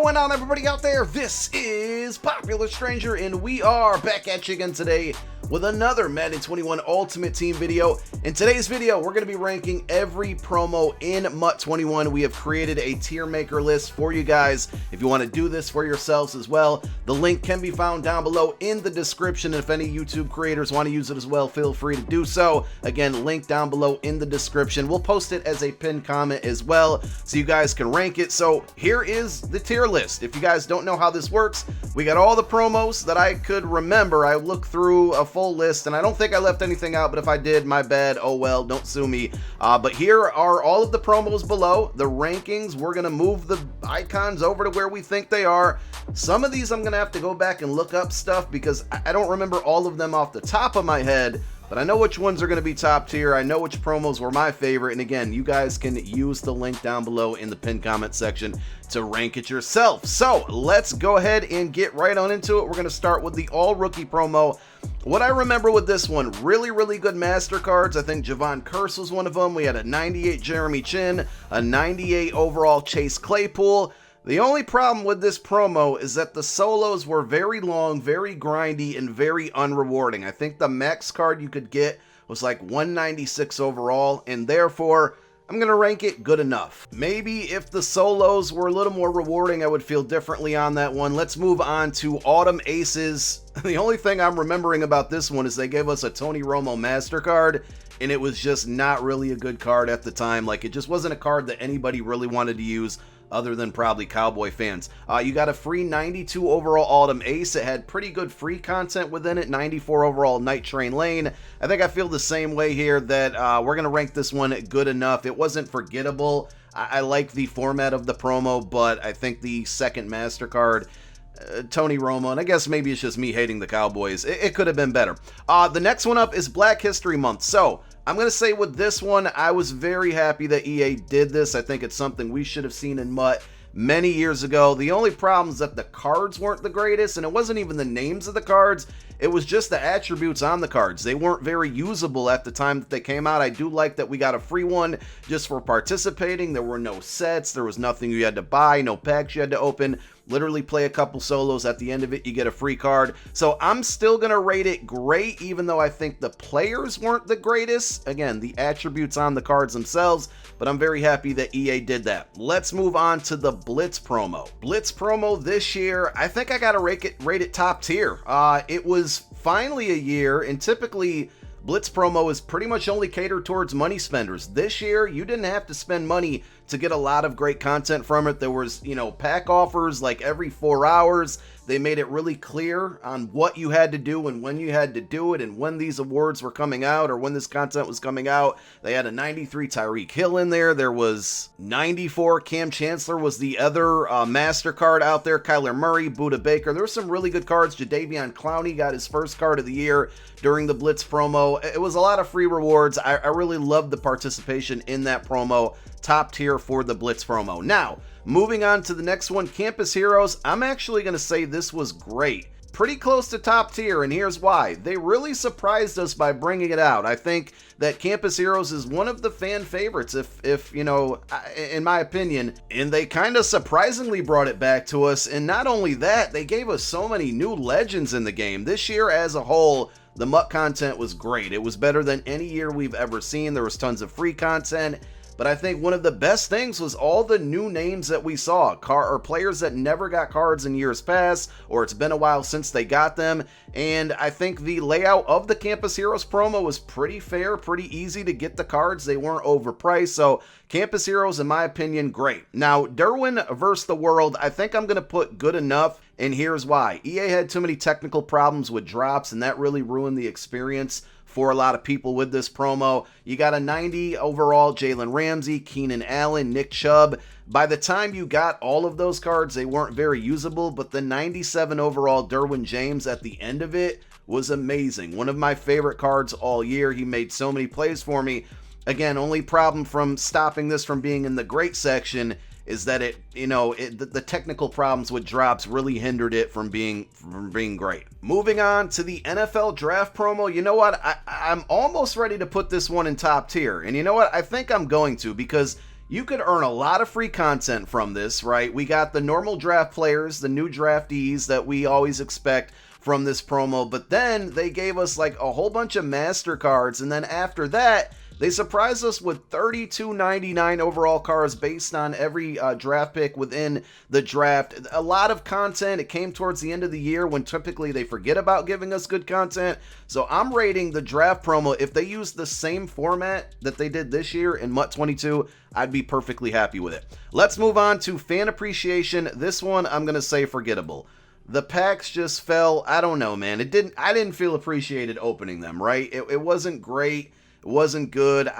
going on, everybody out there? This is Popular Stranger, and we are back at you again today with another Madden 21 Ultimate Team video. In today's video, we're going to be ranking every promo in MUT 21. We have created a tier maker list for you guys if you want to do this for yourselves as well. The link can be found down below in the description. If any YouTube creators want to use it as well, feel free to do so. Again, link down below in the description. We'll post it as a pinned comment as well so you guys can rank it. So here is the tier list. If you guys don't know how this works, we got all the promos that I could remember. I looked through a full list and I don't think I left anything out, but if I did, my bad. Oh well, don't sue me. But here are all of the promos below, the rankings. We're gonna move the icons over to where we think they are. Some of these I'm gonna have to go back and look up stuff because I don't remember all of them off the top of my head, but I know which ones are going to be top tier. I know which promos were my favorite. And again, you guys can use the link down below in the pinned comment section to rank it yourself. So let's go ahead and get right on into it. We're going to start with the all rookie promo. What I remember with this one, really good MasterCards. I think Javon Curse was one of them. We had a 98 Jeremy Chin, a 98 overall Chase Claypool. The only problem with this promo is that the solos were very long, very grindy, and very unrewarding. I think the max card you could get was like 196 overall, and therefore, I'm going to rank it good enough. Maybe if the solos were a little more rewarding, I would feel differently on that one. Let's move on to Autumn Aces. The only thing I'm remembering about this one is they gave us a Tony Romo MasterCard, and it was just not really a good card at the time. Like, it just wasn't a card that anybody really wanted to use other than probably Cowboy fans. You got a free 92 overall Autumn Ace. It had pretty good free content within it. 94 overall Night Train Lane. I think I feel the same way here, that we're going to rank this one good enough. It wasn't forgettable. I like the format of the promo, but I think the second MasterCard, Tony Romo, and I guess maybe it's just me hating the Cowboys, it could have been better. The next one up is Black History Month. So I'm going to say with this one, I was very happy that EA did this. I think it's something we should have seen in MUT many years ago. The only problem is that the cards weren't the greatest, and it wasn't even the names of the cards. It was just the attributes on the cards. They weren't very usable at the time that they came out. I do like that we got a free one just for participating. There were no sets. There was nothing you had to buy, no packs you had to open. Literally play a couple solos. At the end of it, you get a free card. So I'm still going to rate it great, even though I think the players weren't the greatest. Again, the attributes on the cards themselves, but I'm very happy that EA did that. Let's move on to the Blitz promo. Blitz promo this year, I think I got to rate it top tier. It was finally a year, and typically Blitz promo is pretty much only catered towards money spenders. This year, you didn't have to spend money to get a lot of great content from it. There was, pack offers like every 4 hours. They made it really clear on what you had to do and when you had to do it and when these awards were coming out or when this content was coming out. They had a 93 Tyreek Hill in there. There was 94 Cam Chancellor was the other MasterCard out there. Kyler Murray, Budda Baker. There were some really good cards. Jadeveon Clowney got his first card of the year during the Blitz promo. It was a lot of free rewards. I really loved the participation in that promo. Top tier for the Blitz promo. Now, moving on to the next one, Campus Heroes. I'm actually going to say this was great. Pretty close to top tier, and here's why. They really surprised us by bringing it out. I think that Campus Heroes is one of the fan favorites, if in my opinion, and they kind of surprisingly brought it back to us. And not only that, they gave us so many new legends in the game. This year as a whole, the MUT content was great. It was better than any year we've ever seen. There was tons of free content. But I think one of the best things was all the new names that we saw, or players that never got cards in years past, or it's been a while since they got them. And I think the layout of the Campus Heroes promo was pretty fair, pretty easy to get the cards. They weren't overpriced. So Campus Heroes, in my opinion, great. Now, Derwin versus the World, I think I'm going to put good enough. And here's why. EA had too many technical problems with drops, and that really ruined the experience for a lot of people with this promo. You got a 90 overall Jalen Ramsey, Keenan Allen, Nick Chubb. By the time you got all of those cards, they weren't very usable, but the 97 overall Derwin James at the end of it was amazing. One of my favorite cards all year. He made so many plays for me. Again, only problem from stopping this from being in the great section is that the technical problems with drops really hindered it from being great. Moving on to the NFL draft promo, you know what? I'm almost ready to put this one in top tier. And you know what? I think I'm going to, because You could earn a lot of free content from this, right? We got the normal draft players, the new draftees that we always expect from this promo, but then they gave us like a whole bunch of master cards, and then after that, they surprised us with $32.99 overall cards based on every draft pick within the draft. A lot of content. It came towards the end of the year when typically they forget about giving us good content. So I'm rating the draft promo, if they use the same format that they did this year in MUT 22, I'd be perfectly happy with it. Let's move on to fan appreciation. This one I'm going to say forgettable. The packs just fell, I don't know, man. I didn't feel appreciated opening them, right? It wasn't great. It wasn't good.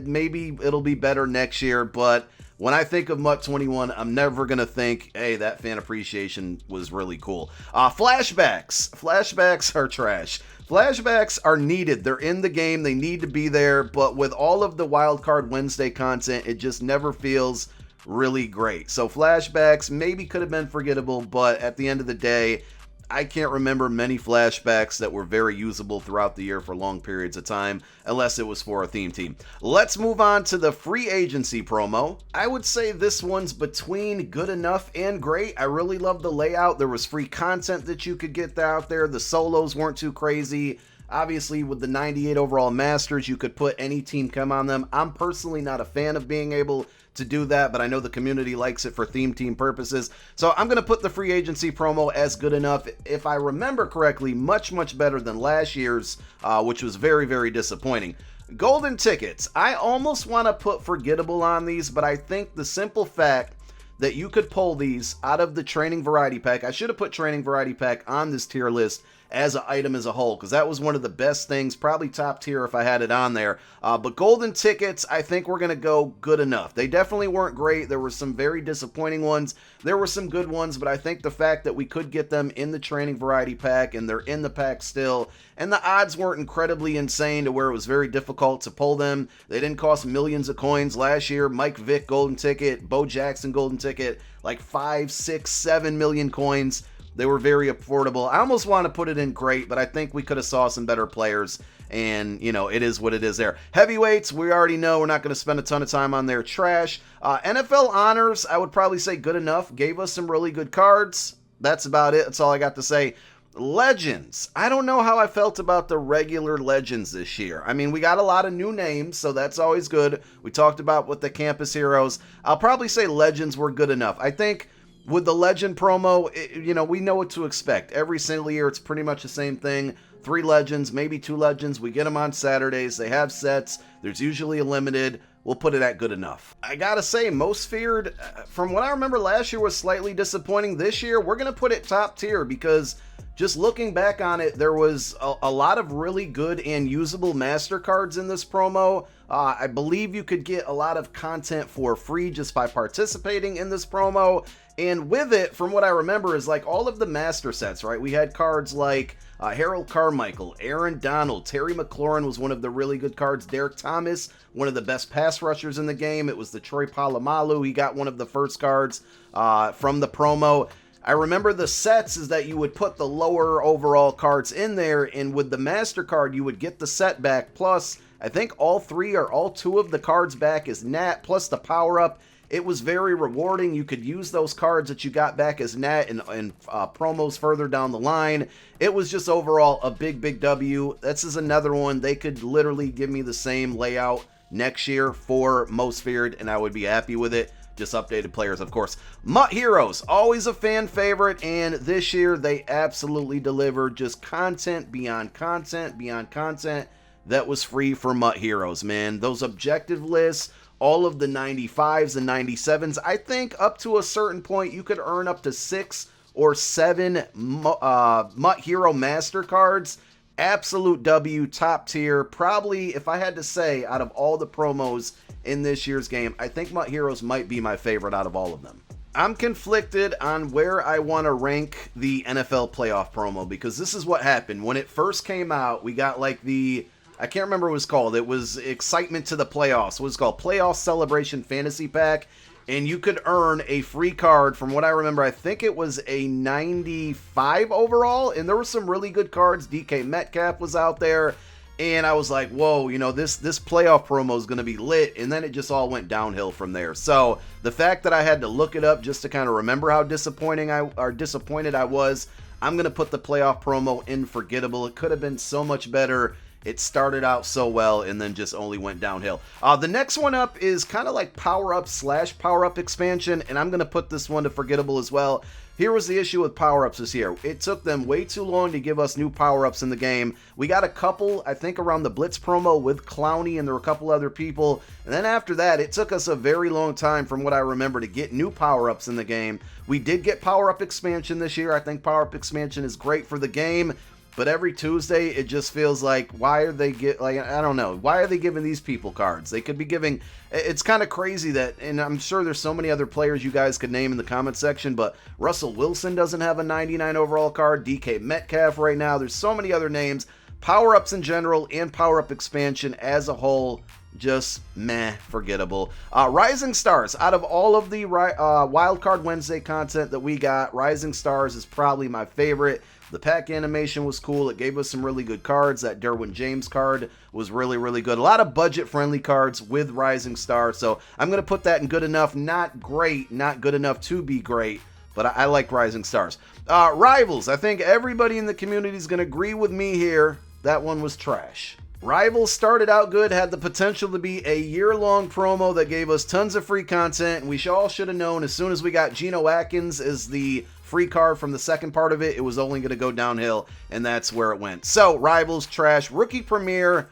Maybe it'll be better next year, but when I think of MUT 21, I'm never going to think, hey, that fan appreciation was really cool. Flashbacks. Flashbacks are trash. Flashbacks are needed. They're in the game. They need to be there, but with all of the Wildcard Wednesday content, it just never feels really great. So flashbacks maybe could have been forgettable, but at the end of the day, I can't remember many flashbacks that were very usable throughout the year for long periods of time, unless it was for a theme team. Let's move on to the free agency promo. I would say this one's between good enough and great. I really love the layout. There was free content that you could get out there. The solos weren't too crazy. Obviously, with the 98 overall Masters, you could put any team come on them. I'm personally not a fan of being able to do that, but I know the community likes it for theme team purposes. So I'm going to put the free agency promo as good enough. If I remember correctly, much better than last year's, which was very, very disappointing. Golden tickets. I almost want to put forgettable on these, but I think the simple fact that you could pull these out of the training variety pack. I should have put training variety pack on this tier list as an item as a whole, because that was one of the best things, probably top tier if I had it on there. But golden tickets, I think we're going to go good enough. They definitely weren't great. There were some very disappointing ones. There were some good ones, but I think the fact that we could get them in the training variety pack, and they're in the pack still, and the odds weren't incredibly insane to where it was very difficult to pull them. They didn't cost millions of coins. Last year, Mike Vick golden ticket, Bo Jackson golden ticket, like 5, 6, 7 million coins. They were very affordable. I almost want to put it in great, but I think we could have saw some better players, and, you know, it is what it is there. Heavyweights, we already know we're not going to spend a ton of time on their trash. NFL honors, I would probably say good enough. Gave us some really good cards. That's about it. That's all I got to say. Legends. I don't know how I felt about the regular Legends this year. I mean, we got a lot of new names, so that's always good. We talked about with the Campus Heroes. I'll probably say Legends were good enough. I think with the Legend promo, we know what to expect. Every single year, it's pretty much the same thing. 3 Legends, maybe 2 Legends. We get them on Saturdays. They have sets. There's usually a limited. We'll put it at good enough. I gotta say, Most Feared, from what I remember last year, was slightly disappointing. This year, we're gonna put it top tier because just looking back on it, there was a lot of really good and usable master cards in this promo. I believe you could get a lot of content for free just by participating in this promo. And with it, from what I remember, is like all of the master sets, right? We had cards like Harold Carmichael, Aaron Donald, Terry McLaurin was one of the really good cards. Derek Thomas, one of the best pass rushers in the game. It was the Troy Polamalu. He got one of the first cards from the promo. I remember the sets is that you would put the lower overall cards in there, and with the master card, you would get the set back. Plus, I think all 3 or all 2 of the cards back is Nat, plus the power-up. It was very rewarding. You could use those cards that you got back as Nat in promos further down the line. It was just overall a big W. This is another one. They could literally give me the same layout next year for Most Feared, and I would be happy with it. Just updated players, of course. MUT Heroes, always a fan favorite, and this year they absolutely delivered just content beyond content beyond content that was free for MUT Heroes, man. Those objective lists, all of the 95s and 97s, I think up to a certain point you could earn up to 6 or 7 MUT Hero Master cards. Absolute W, top tier. Probably, if I had to say, out of all the promos in this year's game, I think MUT Heroes might be my favorite out of all of them. I'm conflicted on where I want to rank the NFL playoff promo, because this is what happened. When it first came out, we got like I can't remember what it was called. It was Excitement to the Playoffs. It was called Playoff Celebration Fantasy Pack. And you could earn a free card. From what I remember, I think it was a 95 overall. And there were some really good cards. DK Metcalf was out there. And I was like, whoa, you know, this playoff promo is going to be lit. And then it just all went downhill from there. So the fact that I had to look it up just to kind of remember how disappointed I was, I'm going to put the playoff promo in forgettable. It could have been so much better. It started out so well and then just only went downhill. The next one up is kind of like power-up / power-up expansion, and I'm going to put this one to forgettable as well. Here was the issue with power-ups this year. It took them way too long to give us new power-ups in the game. We got a couple, I think, around the Blitz promo with Clowney, and there were a couple other people. And then after that, it took us a very long time, from what I remember, to get new power-ups in the game. We did get power-up expansion this year. I think power-up expansion is great for the game. But every Tuesday, it just feels like, why are they I don't know. Why are they giving these people cards? They could be giving, it's kind of crazy that, and I'm sure there's so many other players you guys could name in the comment section, but Russell Wilson doesn't have a 99 overall card, DK Metcalf right now. There's so many other names. Power-ups in general and power-up expansion as a whole, just meh, forgettable. Rising Stars, out of all of the Wildcard Wednesday content that we got, Rising Stars is probably my favorite. The pack animation was cool. It gave us some really good cards. That Derwin James card was really, really good. A lot of budget-friendly cards with Rising Star, so I'm going to put that in good enough. Not great, not good enough to be great, but I like Rising Stars. Rivals, I think everybody in the community is going to agree with me here. That one was trash. Rivals started out good, had the potential to be a year-long promo that gave us tons of free content, and we all should have known as soon as we got Geno Atkins as the free card from the second part of it, it was only going to go downhill, and that's where it went. So, Rivals, trash. Rookie Premiere,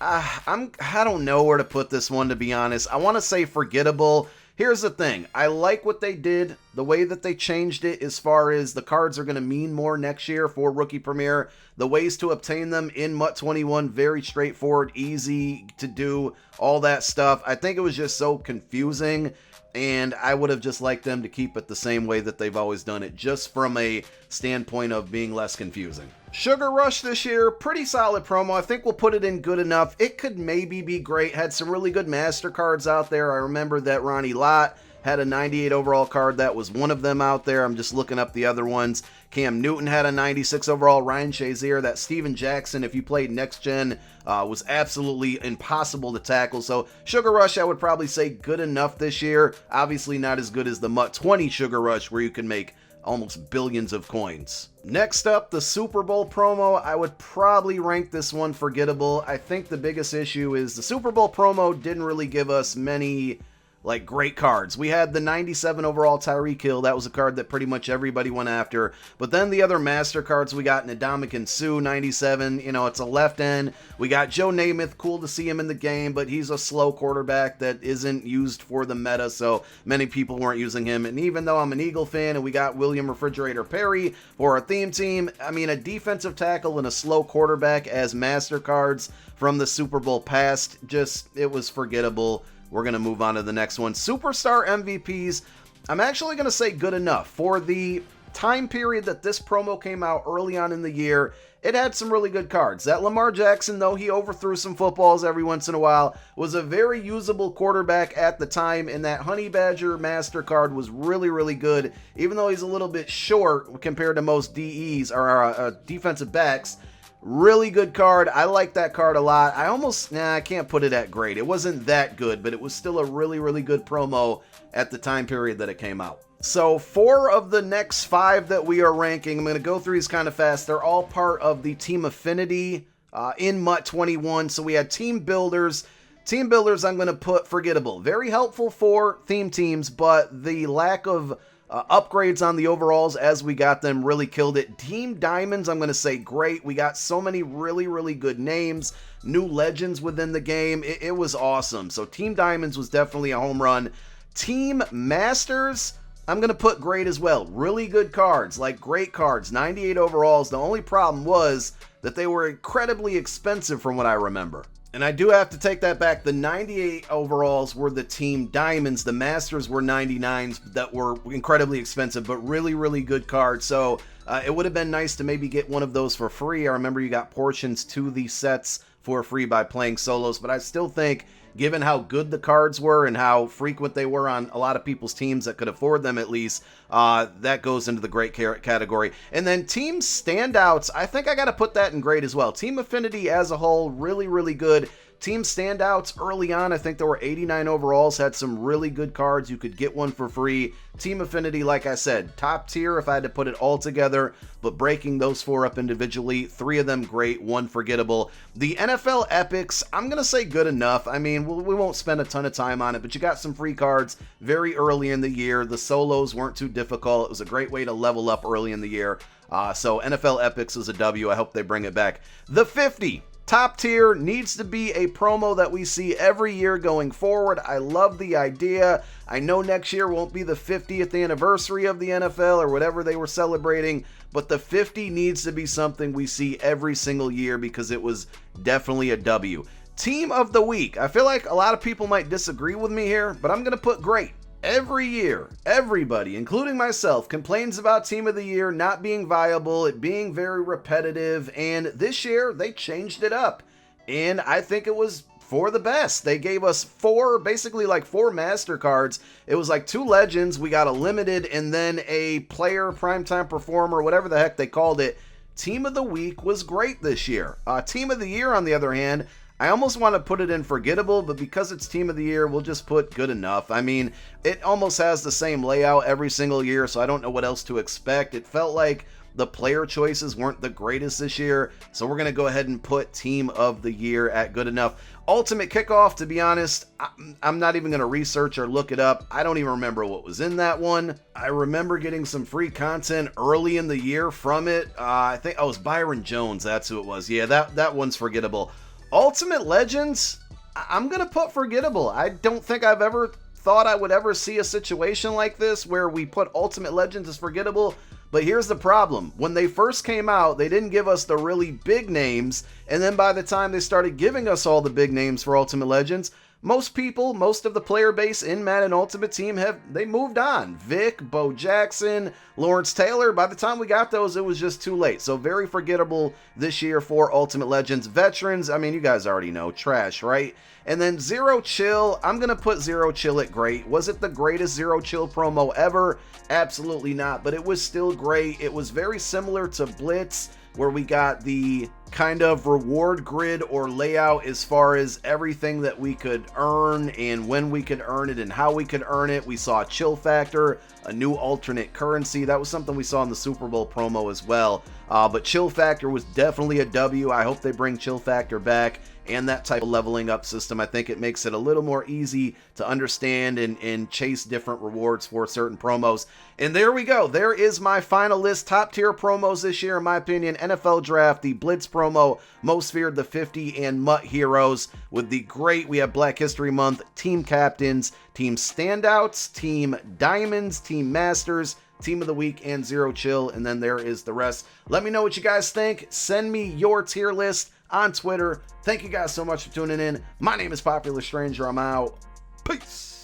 I don't know where to put this one, to be honest. I want to say forgettable. Here's the thing. I like what they did, the way that they changed it as far as the cards are going to mean more next year for Rookie Premiere. The ways to obtain them in MUT 21, very straightforward, easy to do, all that stuff. I think it was just so confusing, and I would have just liked them to keep it the same way that they've always done it, just from a standpoint of being less confusing. Sugar Rush this year, pretty solid promo. I think we'll put it in good enough. It could maybe be great. Had some really good master cards out there. I remember that Ronnie Lott had a 98 overall card. That was one of them out there. I'm just looking up the other ones. Cam Newton had a 96 overall. Ryan Shazier, that Steven Jackson, if you played Next Gen, was absolutely impossible to tackle. So Sugar Rush, I would probably say good enough this year. Obviously not as good as the MUT 20 Sugar Rush, where you can make almost billions of coins. Next up, the Super Bowl promo. I would probably rank this one forgettable. I think the biggest issue is the Super Bowl promo didn't really give us many great cards. We had the 97 overall Tyreek Hill. That was a card that pretty much everybody went after. But then the other master cards, we got Ndamukong Suh, 97. You know, it's a left end. We got Joe Namath. Cool to see him in the game, but he's a slow quarterback that isn't used for the meta, so many people weren't using him. And even though I'm an Eagle fan and we got William Refrigerator Perry for our theme team, I mean, a defensive tackle and a slow quarterback as master cards from the Super Bowl past, it was forgettable. We're going to move on to the next one. Superstar MVPs, I'm actually going to say good enough. For the time period that this promo came out early on in the year, it had some really good cards. That Lamar Jackson, though he overthrew some footballs every once in a while, was a very usable quarterback at the time, and that Honey Badger Master card was really, really good, even though he's a little bit short compared to most DEs, or defensive backs. Really good card. I like that card a lot. I can't put it at great. It wasn't that good, but it was still a really, really good promo at the time period that it came out. So 4 of the next 5 that we are ranking, I'm going to go through these kind of fast. They're all part of the Team Affinity in MUT 21. So we had Team Builders. Team Builders I'm going to put forgettable. Very helpful for theme teams, but the lack of upgrades on the overalls as we got them really killed it. Team Diamonds, I'm going to say great. We got so many really, really good names, new legends within the game. It was awesome. So Team Diamonds was definitely a home run. Team Masters, I'm going to put great as well. Really good cards, great cards, 98 overalls. The only problem was that they were incredibly expensive from what I remember. And I do have to take that back. The 98 overalls were the Team Diamonds. The Masters were 99s that were incredibly expensive, but really, really good cards. So it would have been nice to maybe get one of those for free. I remember you got portions to the sets for free by playing solos, but I still think given how good the cards were and how frequent they were on a lot of people's teams that could afford them at least, that goes into the great category. And then team standouts, I think I got to put that in great as well. Team affinity as a whole, really, really good. Team standouts early on, I think there were 89 overalls, had some really good cards. You could get one for free. Team affinity, like I said, top tier if I had to put it all together, but breaking those 4 up individually, 3 of them great, 1 forgettable. The NFL epics, I'm going to say good enough. I mean, we won't spend a ton of time on it, but you got some free cards very early in the year. The solos weren't too difficult. It was a great way to level up early in the year. So NFL epics is a W. I hope they bring it back. The 50. Top tier needs to be a promo that we see every year going forward. I love the idea. I know next year won't be the 50th anniversary of the NFL or whatever they were celebrating, but the 50 needs to be something we see every single year because it was definitely a W. Team of the week. I feel like a lot of people might disagree with me here, but I'm going to put great. Every year, everybody, including myself, complains about Team of the Year not being viable, it being very repetitive, and this year they changed it up. And I think it was for the best. They gave us 4, basically like 4 master cards. It was like 2 legends, we got a limited, and then a player, primetime performer, whatever the heck they called it. Team of the week was great this year. Team of the Year, on the other hand, I almost want to put it in forgettable, but because it's Team of the Year, we'll just put good enough. I mean, it almost has the same layout every single year, so I don't know what else to expect. It felt like the player choices weren't the greatest this year, so we're going to go ahead and put Team of the Year at good enough. Ultimate Kickoff, to be honest, I'm not even going to research or look it up. I don't even remember what was in that one. I remember getting some free content early in the year from it. I think it was Byron Jones, that's who it was. Yeah, that one's forgettable. Ultimate Legends, I'm going to put forgettable. I don't think I've ever thought I would ever see a situation like this where we put Ultimate Legends as forgettable. But here's the problem. When they first came out, they didn't give us the really big names. And then by the time they started giving us all the big names for Ultimate Legends, most people, most of the player base in Madden Ultimate Team they moved on. Vic, Bo Jackson, Lawrence Taylor, by the time we got those, it was just too late. So very forgettable this year for Ultimate Legends. Veterans, I mean, you guys already know, trash, right? And then Zero Chill, I'm going to put Zero Chill at great. Was it the greatest Zero Chill promo ever? Absolutely not, but it was still great. It was very similar to Blitz, where we got the kind of reward grid or layout as far as everything that we could earn and when we could earn it and how we could earn it. We saw Chill Factor, a new alternate currency. That was something we saw in the Super Bowl promo as well. But Chill Factor was definitely a W. I hope they bring Chill Factor back and that type of leveling up system. I think it makes it a little more easy to understand and chase different rewards for certain promos. And there we go. There is my final list. Top tier promos this year, in my opinion. NFL Draft, the Blitz promo, Most Feared, the 50, and MUT Heroes. With the great, we have Black History Month, Team Captains, Team Standouts, Team Diamonds, Team Masters, Team of the Week, and Zero Chill. And then there is the rest. Let me know what you guys think. Send me your tier list on Twitter. Thank you guys so much for tuning in. My name is Popular Stranger. I'm out. Peace.